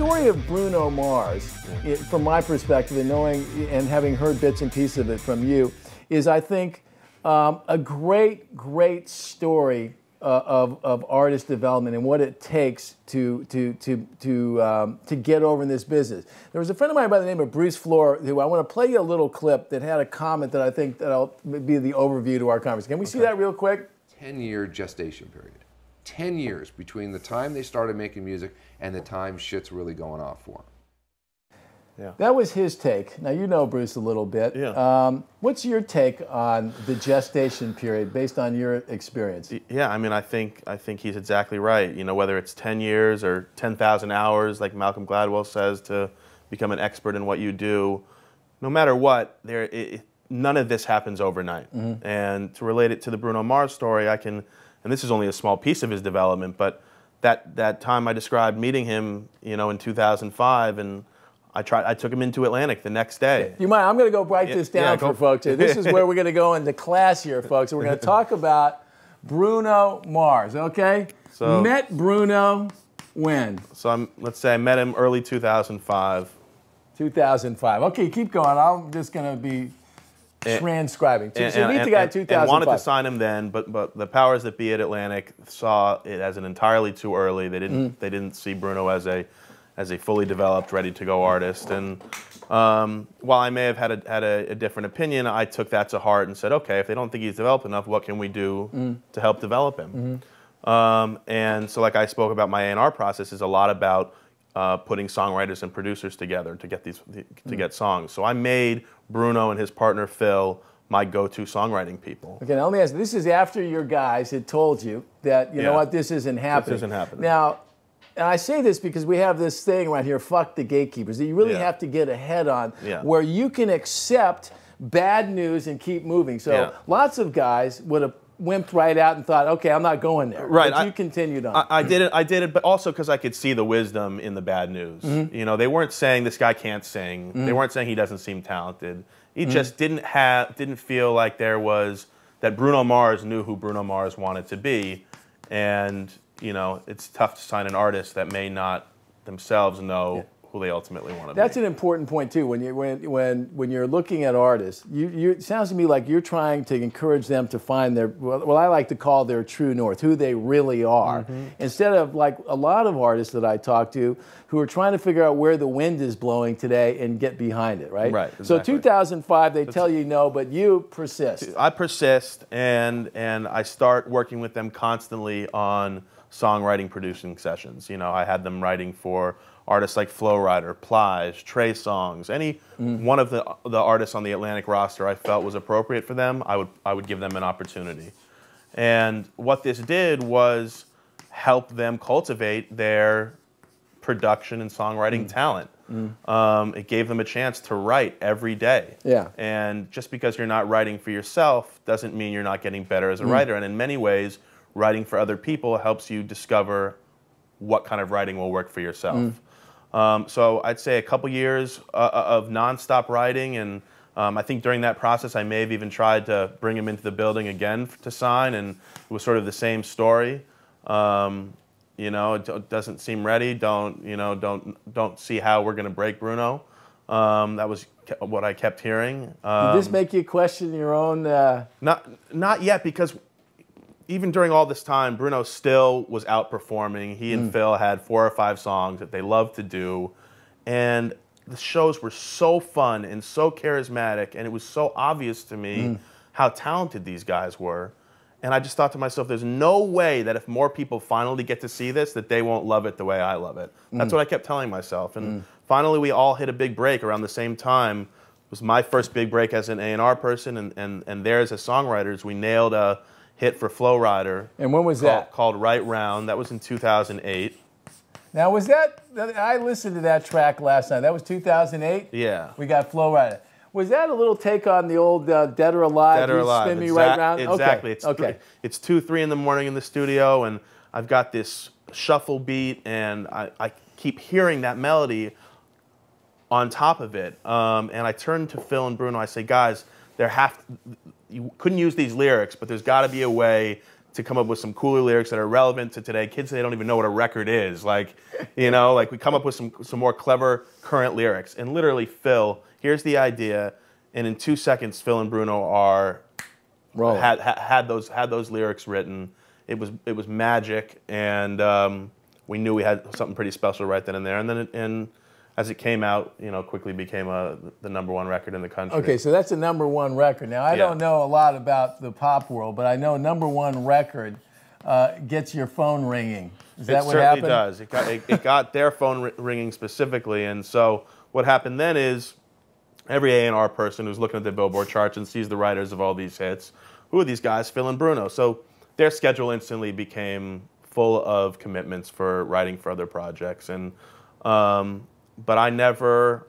story of Bruno Mars, from my perspective, and knowing and having heard bits and pieces of it from you, is I think a great story of artist development and what it takes to get over in this business. There was a friend of mine by the name of Bruce Floor who I want to play you a little clip that had a comment that I think that'll be the overview to our conversation. Can we see that real quick? 10-year gestation period. 10 years between the time they started making music and the time shit's really going off for them. Yeah. That was his take. Now, you know Bruce a little bit. Yeah. What's your take on the gestation period based on your experience? Yeah, I mean, I think he's exactly right. You know, whether it's 10 years or 10,000 hours, like Malcolm Gladwell says, to become an expert in what you do, no matter what, none of this happens overnight. Mm-hmm. And to relate it to the Bruno Mars story, and this is only a small piece of his development, but that time I described meeting him, you know, in 2005, and I took him into Atlantic the next day. You mind? I'm going to go write this down for folks here. This is where we're going to go into class here, folks. And we're going to talk about Bruno Mars, okay? So, met Bruno when? So let's say I met him early 2005. 2005. Okay, keep going. I'm just going to be transcribing. So meet the guy in 2005. And wanted to sign him then, but the powers that be at Atlantic saw it as an entirely too early. They didn't see Bruno as a fully developed, ready-to-go artist. And while I may have had a different opinion, I took that to heart and said, okay, if they don't think he's developed enough, what can we do to help develop him? And so like I spoke about, my A&R process is a lot about putting songwriters and producers together to get songs. So I made Bruno and his partner Phil my go-to songwriting people. Okay, now let me ask you, this is after your guys had told you that, you know what, this isn't happening. This isn't happening. Now, and I say this because we have this thing right here, fuck the gatekeepers, that you really have to get ahead on, where you can accept bad news and keep moving. So lots of guys would have wimped right out and thought, okay, I'm not going there. Right. But you continued on. I did it, but also because I could see the wisdom in the bad news. You know, they weren't saying this guy can't sing. They weren't saying he doesn't seem talented. He just didn't feel like that Bruno Mars knew who Bruno Mars wanted to be. And you know, it's tough to sign an artist that may not themselves know who they ultimately want to be. That's an important point too. When you're looking at artists, it sounds to me like you're trying to encourage them to find their, what I like to call their true north, who they really are, instead of like a lot of artists that I talk to who are trying to figure out where the wind is blowing today and get behind it, right? Right. Exactly. So 2005, they tell you no, but you persist. I persist, and I start working with them constantly on songwriting, producing sessions. You know, I had them writing for artists like Flo Rida, Plies, Trey Songz, any one of the artists on the Atlantic roster I felt was appropriate for them, I would give them an opportunity. And what this did was help them cultivate their production and songwriting talent. It gave them a chance to write every day. Yeah. And just because you're not writing for yourself doesn't mean you're not getting better as a writer. And in many ways, writing for other people helps you discover what kind of writing will work for yourself. So I'd say a couple years of nonstop writing, and I think during that process I may have even tried to bring him into the building again to sign, and it was sort of the same story. You know, it doesn't seem ready. Don't see how we're going to break Bruno. That was what I kept hearing. Did this make you question your own? Not yet, because even during all this time, Bruno still was outperforming. He and Phil had 4 or 5 songs that they loved to do. And the shows were so fun and so charismatic, and it was so obvious to me how talented these guys were. And I just thought to myself, there's no way that if more people finally get to see this, that they won't love it the way I love it. That's what I kept telling myself. And finally, we all hit a big break around the same time. It was my first big break as an A&R person, and theirs as songwriters. We nailed a hit for Flo Rida. And when was that? Called Right Round. That was in 2008. Now, was that, I listened to that track last night. That was 2008? Yeah. We got Flo Rida. Was that a little take on the old Dead or Alive? Dead or Alive. Spin Me Right Round? Exactly. Okay. It's 2, 3 in the morning in the studio, and I've got this shuffle beat, and I keep hearing that melody on top of it. And I turn to Phil and Bruno. I say, guys, you couldn't use these lyrics, but there's got to be a way to come up with some cooler lyrics that are relevant to today. Kids, they don't even know what a record is. Like, you know, like we come up with some more clever current lyrics. And literally, Phil, here's the idea, and in 2 seconds, Phil and Bruno had those lyrics written. It was magic, and we knew we had something pretty special right then and there. And then as it came out, you know, quickly became the #1 record in the country. Okay, so that's a #1 record. Now, I don't know a lot about the pop world, but I know #1 record gets your phone ringing. Is that what happened? It certainly does. It got their phone ringing specifically, and so what happened then is every A&R person who's looking at the Billboard charts and sees the writers of all these hits, who are these guys? Phil and Bruno. So their schedule instantly became full of commitments for writing for other projects, and but I never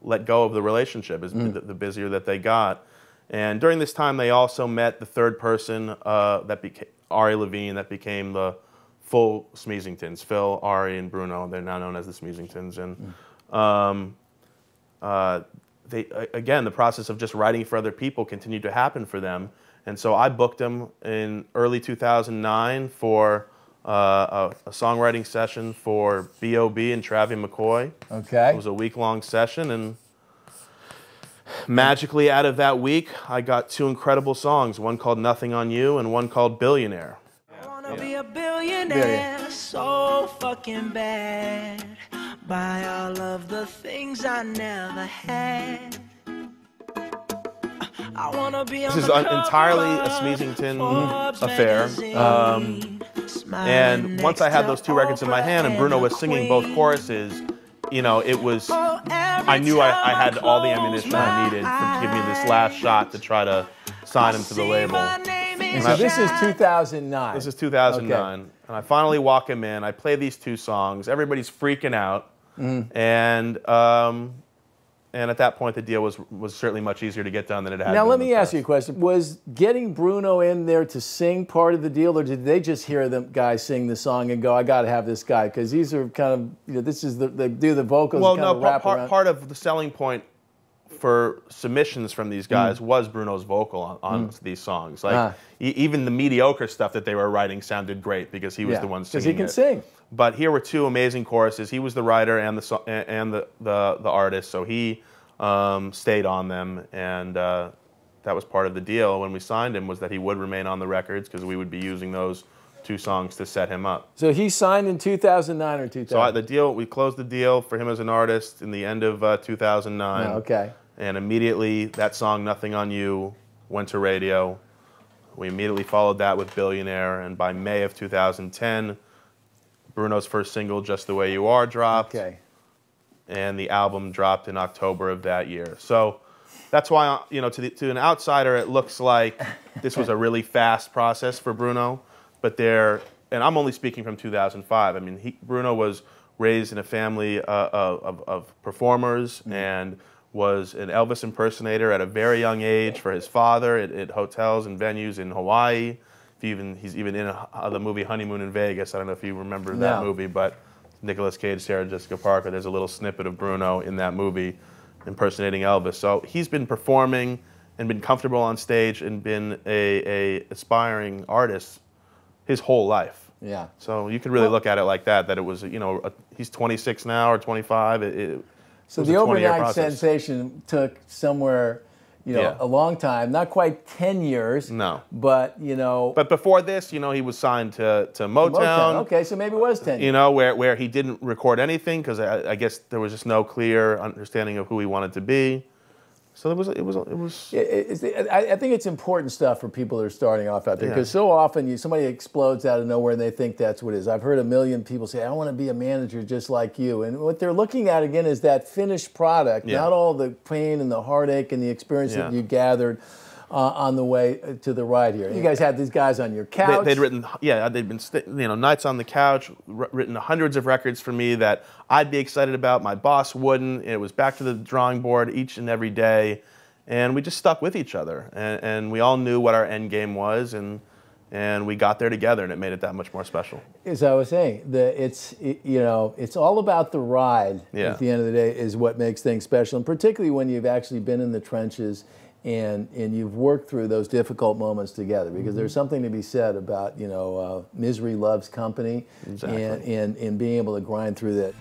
let go of the relationship. The busier that they got, and during this time they also met the third person that became Ari Levine, that became the full Smeezingtons. Phil, Ari, and Bruno. They're now known as the Smeezingtons, and again, the process of just writing for other people continued to happen for them. And so I booked them in early 2009 for a songwriting session for B.O.B. and Travie McCoy. Okay. It was a week-long session, and magically out of that week, I got 2 incredible songs, one called Nothing on You and one called Billionaire. I wanna be a billionaire, so fucking bad. Buy all of the things I never had. I wanna be This is entirely a Smeezington affair. And once I had those 2 records in my hand and Bruno was singing both choruses, you know, it was, I knew I had all the ammunition I needed to give me this last shot to try to sign him to the label. And so this is 2009. This is 2009. Okay. And I finally walk him in. I play these 2 songs. Everybody's freaking out. And at that point, the deal was certainly much easier to get done than it had been. Now, let me ask you a question. Was getting Bruno in there to sing part of the deal, or did they just hear the guy sing the song and go, I got to have this guy? Because these are kind of, you know, this is they do the vocals. Well, kind no, of wrap around. part of the selling point for submissions from these guys was Bruno's vocal on these songs. Like, even the mediocre stuff that they were writing sounded great because he was the one singing. Because he can sing. But here were 2 amazing choruses. He was the writer and the artist, so he stayed on them, and that was part of the deal when we signed him, was that he would remain on the records because we would be using those 2 songs to set him up. So he signed in 2009 or 2000? So we closed the deal for him as an artist in the end of 2009. Oh, okay. And immediately that song, Nothing on You, went to radio. We immediately followed that with Billionaire, and by May of 2010, Bruno's first single, Just the Way You Are, dropped. Okay. And the album dropped in October of that year. So that's why, you know, to an outsider, it looks like this was a really fast process for Bruno. But and I'm only speaking from 2005. I mean, Bruno was raised in a family of performers and was an Elvis impersonator at a very young age for his father at hotels and venues in Hawaii. He's even in the movie Honeymoon in Vegas. I don't know if you remember that movie, but Nicolas Cage, Sarah Jessica Parker, there's a little snippet of Bruno in that movie impersonating Elvis. So he's been performing and been comfortable on stage and been a aspiring artist his whole life. Yeah. So you could really look at it like that it was, you know, he's 26 now or 25. So the overnight sensation took somewhere, you know, a long time, not quite 10 years. No. But, you know. But before this, you know, he was signed to Motown. Okay, so maybe it was 10 years. You know, where he didn't record anything because I guess there was just no clear understanding of who he wanted to be. So it was. I think it's important stuff for people that are starting off out there because so often somebody explodes out of nowhere and they think that's what it is. I've heard a million people say, I want to be a manager just like you. And what they're looking at, again, is that finished product, not all the pain and the heartache and the experience that you gathered on the way to the ride here. You guys had these guys on your couch. They'd written, they'd been, you know, nights on the couch, written hundreds of records for me that I'd be excited about. My boss wouldn't. It was back to the drawing board each and every day, and we just stuck with each other. And we all knew what our end game was, and we got there together, and it made it that much more special. As I was saying, it's all about the ride. At the end of the day, is what makes things special, and particularly when you've actually been in the trenches and you've worked through those difficult moments together, because there's something to be said about, you know, misery loves company, Exactly. and being able to grind through that.